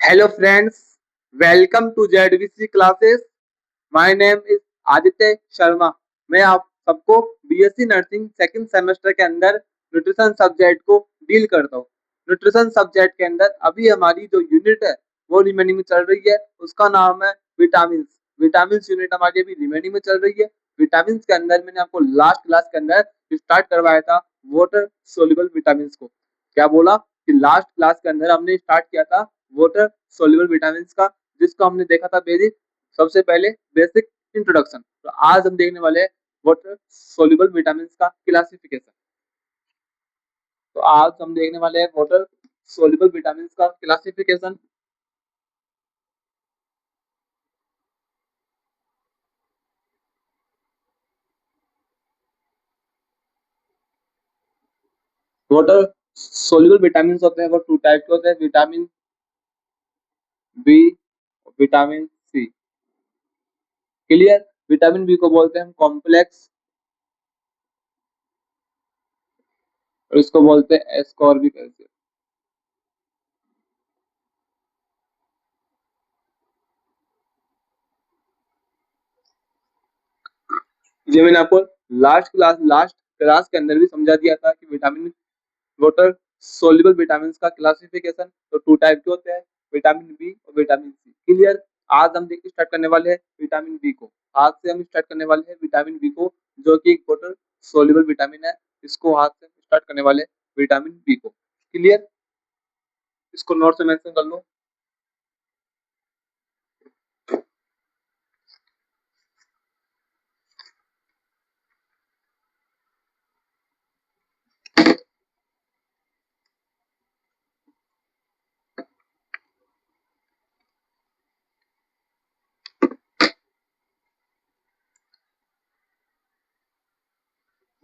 Hello friends, welcome to ZVC classes. My name is Aditya Sharma. मैं आप सबको बीएससी नर्सिंग सेकंड सेमेस्टर के अंदर न्यूट्रिशन सब्जेक्ट को डील करता हूँ। न्यूट्रिशन सब्जेक्ट के अंदर अभी हमारी जो यूनिट है वो रिमेनिंग में चल रही है, उसका नाम है विटामिन। विटामिन यूनिट हमारी अभी रिमेनिंग में चल रही है। विटामिन के अंदर मैंने आपको लास्ट क्लास के अंदर स्टार्ट करवाया था वाटर सोल्यूबल विटामिन को। क्या बोला कि लास्ट क्लास के अंदर हमने स्टार्ट किया था वाटर सोल्यूबल विटामिन का, जिसको हमने देखा था बेसिक, सबसे पहले बेसिक इंट्रोडक्शन। तो आज हम देखने वाले हैं वाटर सोल्यूबल विटामिन का क्लासिफिकेशन। तो आज हम देखने वाले हैं वाटर सोल्यूबल विटामिन का क्लासिफिकेशन। वाटर सोल्यूबल विटामिन होते हैं वो टू टाइप के होते हैं, विटामिन बी और vitamin C. Clear? Vitamin B को बोलते हैं हम कॉम्प्लेक्स और इसको बोलते हैं एस्कॉर्बिक एसिड। ये मैंने आपको लास्ट क्लास के अंदर भी समझा दिया था कि विटामिन वाटर सोल्यूबल विटामिन का क्लासिफिकेशन तो टू टाइप के होते हैं, विटामिन बी और विटामिन सी। क्लियर? आज हम देखिए स्टार्ट करने वाले हैं विटामिन बी को। आज से हम स्टार्ट करने वाले हैं विटामिन बी को, जो कि एक वाटर सोल्यूबल विटामिन है। इसको आज से स्टार्ट करने वाले हैं विटामिन बी को। क्लियर? इसको नोट से मेंशन कर लो।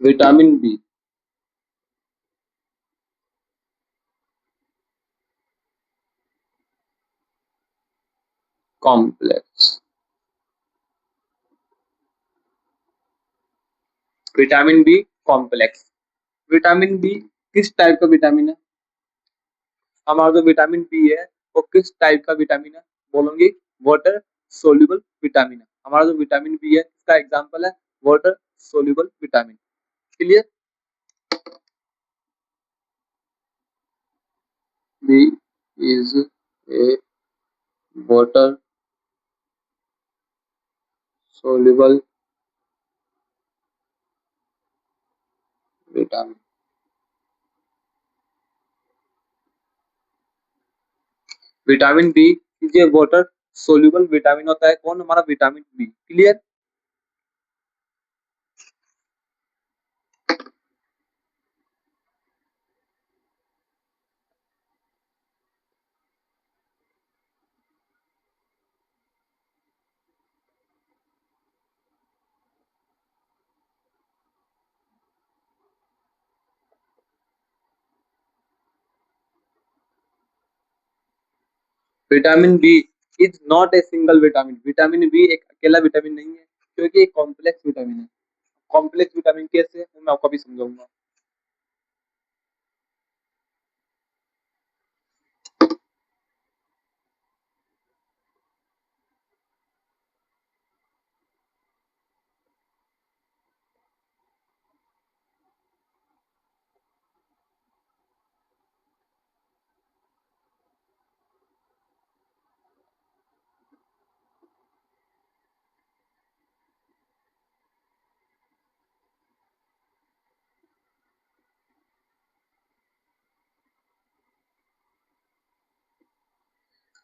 Vitamin B complex. Vitamin B complex. Vitamin B किस टाइप का विटामिन है? हमारा जो विटामिन बी है वो किस टाइप का विटामिन है? बोलोगे वाटर सोल्यूबल विटामिन है। हमारा जो विटामिन बी है इसका एग्जांपल है water soluble vitamin. Clear? B is a water soluble vitamin. Vitamin B ये वाटर सोल्यूबल विटामिन होता है। कौन? हमारा vitamin B. Clear? Vitamin B is not a single vitamin. Vitamin B एक अकेला विटामिन नहीं है, क्योंकि एक कॉम्प्लेक्स विटामिन है। कॉम्प्लेक्स विटामिन कैसे है मैं आपको अभी समझाऊंगा।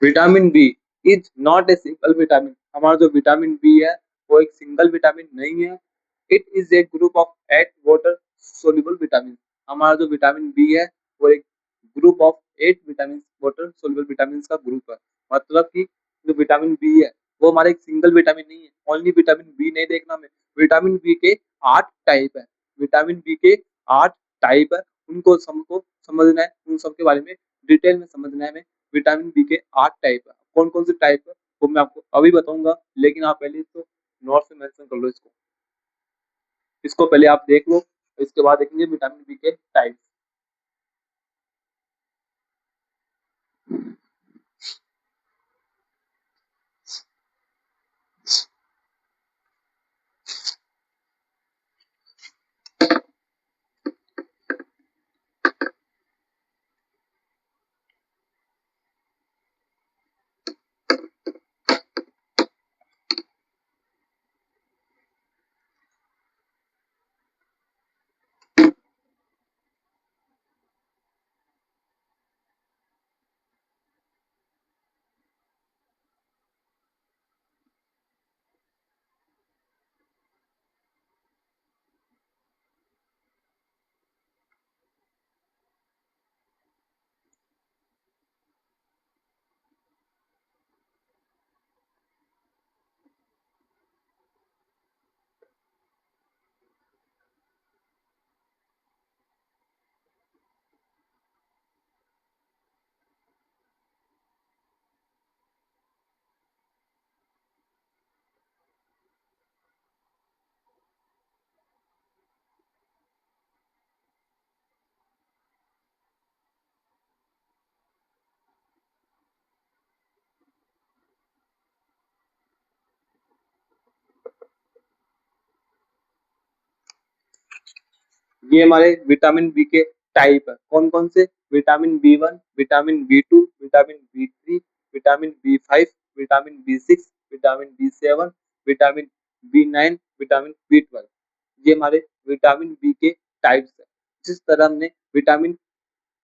Vitamin B is not a single vitamin. हमारा जो विटामिन बी है वो एक सिंगल विटामिन नहीं है। It is a group of 8 water soluble vitamin. हमारा जो विटामिन बी है वो एक group of 8 vitamin water soluble vitamin का ग्रुप है। मतलब कि जो विटामिन बी है वो हमारा एक सिंगल विटामिन नहीं है। ओनली विटामिन बी नहीं देखना हमें, विटामिन बी के 8 टाइप है। विटामिन बी के 8 टाइप है, उनको सबको समझना है, उन सबके बारे में डिटेल में समझना है हमें। विटामिन बी के 8 टाइप है। कौन कौन से टाइप है वो मैं आपको अभी बताऊंगा, लेकिन आप पहले इसको नोट में मेंशन कर लो। इसको पहले आप देख लो, इसके बाद देखेंगे विटामिन बी के टाइप। ये हमारे विटामिन बी के टाइप है। कौन कौन से? Vitamin B 1, vitamin B 2, vitamin B 3, vitamin B 5, vitamin B 6, vitamin B 7, vitamin B 9, vitamin B 12। ये हमारे विटामिन बी के टाइप्स है। जिस तरह हमने विटामिन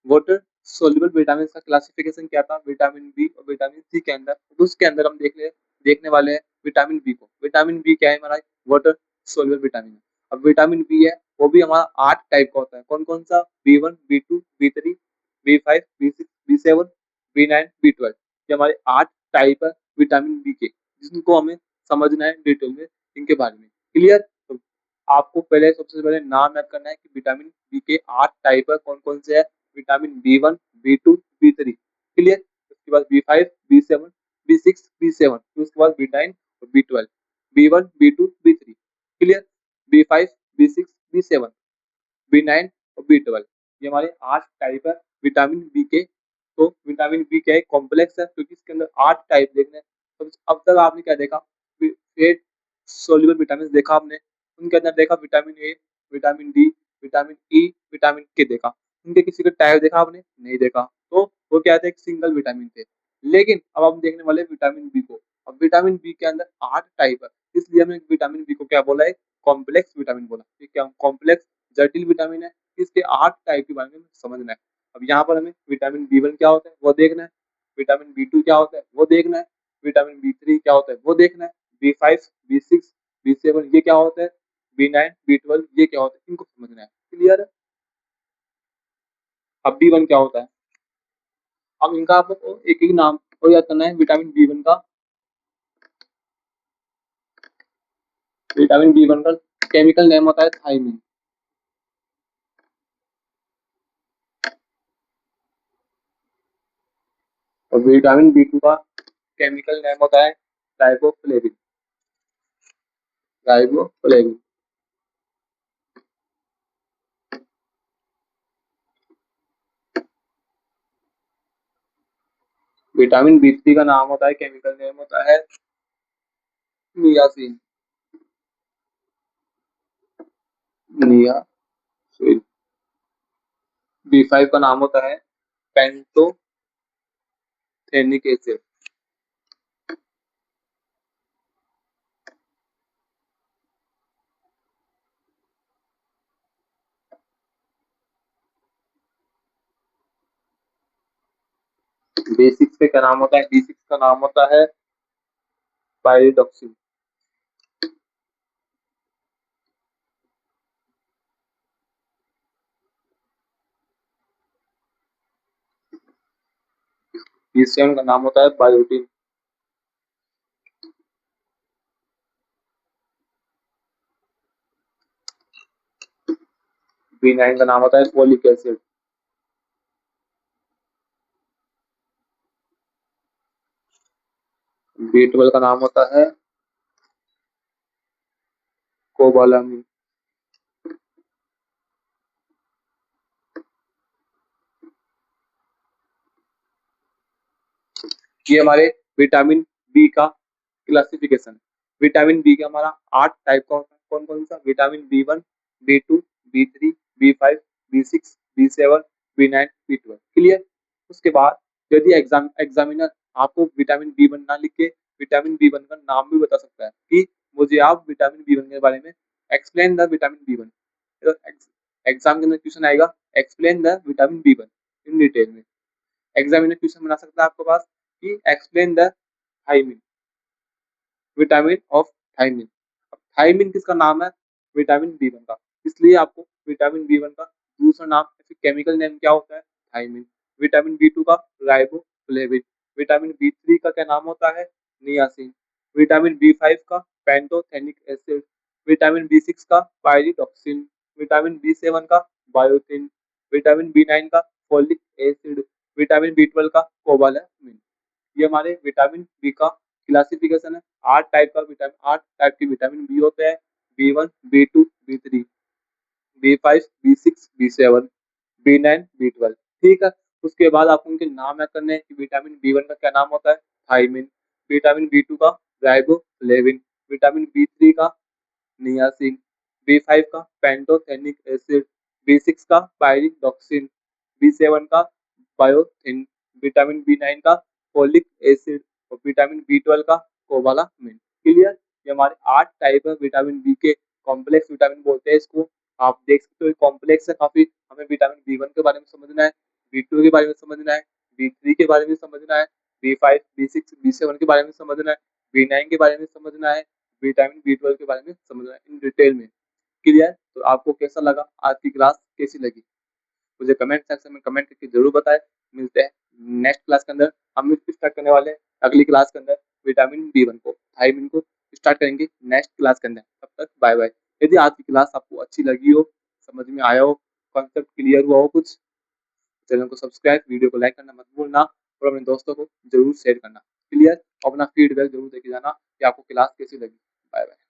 वाटर सोल्यूबल विटामिन का क्लासिफिकेशन किया था विटामिन बी और विटामिन सी के अंदर, उसके अंदर हम देखने वाले हैं विटामिन बी को। विटामिन बी क्या है? हमारा वाटर सोल्यूबल विटामिन है। अब विटामिन बी है, वो भी हमारा 8 टाइप का होता है। कौन कौन सा? B 1, B 2, B 3, B 5, B 6, B 7, B 9, B 12। ये हमारे 8 टाइप है विटामिन बी के, जिनको हमें समझना है डिटेल में इनके बारे में। क्लियर? तो आपको पहले सबसे पहले नाम याद करना है कि विटामिन बी के 8 टाइप है। कौन कौन से है? Vitamin B 1, B 2, B 3। Clear? उसके बाद बी 5, बी 7, बी 6, बी 7, उसके बाद बी 9 और B 12। B 1, B 2, B 3। Clear? B 5, B 6, B 7, B 9 और बी 12। ये हमारे 8 टाइप है विटामिन बी के। तो विटामिन बी क्या है? कॉम्प्लेक्स है, क्योंकि इसके अंदर 8 टाइप देखने हैं। तो अब तक आपने क्या देखा? फेट सोल्यूबल विटामिन देखा आपने, उनके अंदर देखा vitamin A, vitamin D, vitamin E, vitamin के देखा। उनके किसी का टाइप देखा आपने? नहीं देखा। तो वो क्या थे? एक सिंगल विटामिन थे। लेकिन अब हम देखने वाले विटामिन बी को। अब विटामिन बी के अंदर 8 टाइप है, इसलिए हमने विटामिन बी को क्या बोला है? कॉम्प्लेक्स विटामिन बोला। ठीक है, कॉम्प्लेक्स जटिल विटामिन है। इसके 8 टाइप के बारे में समझना है। अब यहाँ पर हमें विटामिन बी 1 क्या होता है वो देखना है, विटामिन बी 2 क्या होता है वो देखना है, विटामिन बी 3 क्या होता है वो देखना है, बी 5, बी 6, बी 7 ये क्या होता है, बी 9, बी 12 ये क्या होता है, इनको समझना है। क्लियर है? अब बी 1 क्या होता है? अब इनका आपको एक एक नाम और याद करना है। विटामिन बी 1 का, विटामिन बी 1 का केमिकल नेम होता है थायमिन। और विटामिन बी 2 का केमिकल नेम होता है राइबोफ्लेविन। राइबोफ्लेविन। विटामिन बी 3 का नाम होता है, केमिकल नेम होता है नियासिन। नियासिन। बी 5 का नाम होता है पेंटोथेनिक एसिड। बी 6 पे क्या नाम होता है? बी 6 का नाम होता है पायरिडॉक्सिन। बी 7 का नाम होता है बायोटिन। बी 9 का नाम होता है फोलिक एसिड। बी 12 का नाम होता है कोबालामिन। ये हमारे विटामिन बी का क्लासिफिकेशन। विटामिन बी का हमारा 8 टाइप का होता है। कौन कौन सा? Vitamin B 1, B 2, B 3, B 5, B 6, B 7, B 9, B 12। Clear? उसके बाद यदि एग्जामिनर आपको विटामिन बी 1 ना लिख के विटामिन बी 1 का नाम भी बता सकता है कि मुझे आप विटामिन बी 1 के बारे में explain the vitamin B 1। Exam के अंदर क्वेश्चन आएगा explain the vitamin B 1 in detail में। एग्जामिनर क्वेश्चन बना सकता है आपके पास कि explain the thiamine, vitamin of thiamine. Thiamine किसका नाम है? विटामिन बी 1 का। इसलिए आपको विटामिन बी 1 का दूसरा नाम केमिकल नेम क्या होता है? थायमिन। विटामिन बी 2 का राइबोफ्लेविन। विटामिन बी 3 का क्या नाम होता है? नियासिन। विटामिन बी 5 का पेंटोथेनिक एसिड। विटामिन बी 6 का पायरिडॉक्सिन। विटामिन बी 7 का बायोटिन। विटामिन बी 9 का फोलिक एसिड। विटामिन बी 12 का कोबालामिन। ये हमारे विटामिन बी का क्लासिफिकेशन है। 8 टाइप के विटामिन बी होते हैं। B 1, B 2, B 3, B 5, B 6, B 7, B 9, B 12। ठीक है। उसके बाद आपको उनके नाम याद करने हैं कि विटामिन बी 1 का क्या नाम होता है? थायमिन। विटामिन बी 2 का राइबोफ्लेविन। विटामिन बी 3 का नियासिन। बी 5 का पेंटोथेनिक एसिड। B6 का पायरिडॉक्सिन, B7 का बायोथिन, विटामिन B9 का फोलिक एसिड और विटामिन B12 का कोबालामिन। क्लियर? ये हमारे 8 टाइप है विटामिन बी के, कॉम्प्लेक्स विटामिन बोलते हैं इसको। आप देख सकते हो कॉम्प्लेक्स है काफी। हमें विटामिन B1 के बारे में समझना है, B2 के बारे में समझना है, B3 के बारे में समझना है, B5, B6, B7 के बारे में समझना है, B9 के बारे में समझना है, विटामिन B12 के बारे में समझना है इन डिटेल में। क्लियर? तो आपको कैसा लगा, आज की क्लास कैसी लगी, मुझे कमेंट सेक्शन में कमेंट करके जरूर बताएं। मिलते हैं नेक्स्ट क्लास के अंदर। हम स्टार्ट करने वाले हैं अगली क्लास के अंदर विटामिन B1 को, थायमिन को स्टार्ट करेंगे नेक्स्ट क्लास के अंदर। तब तक बाय बाय। यदि आज की क्लास आपको अच्छी लगी हो, समझ में आया हो, कॉन्सेप्ट क्लियर हुआ हो कुछ, चैनल को सब्सक्राइब, वीडियो को लाइक करना मत भूलना और अपने दोस्तों को जरूर शेयर करना। क्लियर? अपना फीडबैक जरूर देके जाना कि आपको क्लास कैसी लगी। Bye bye.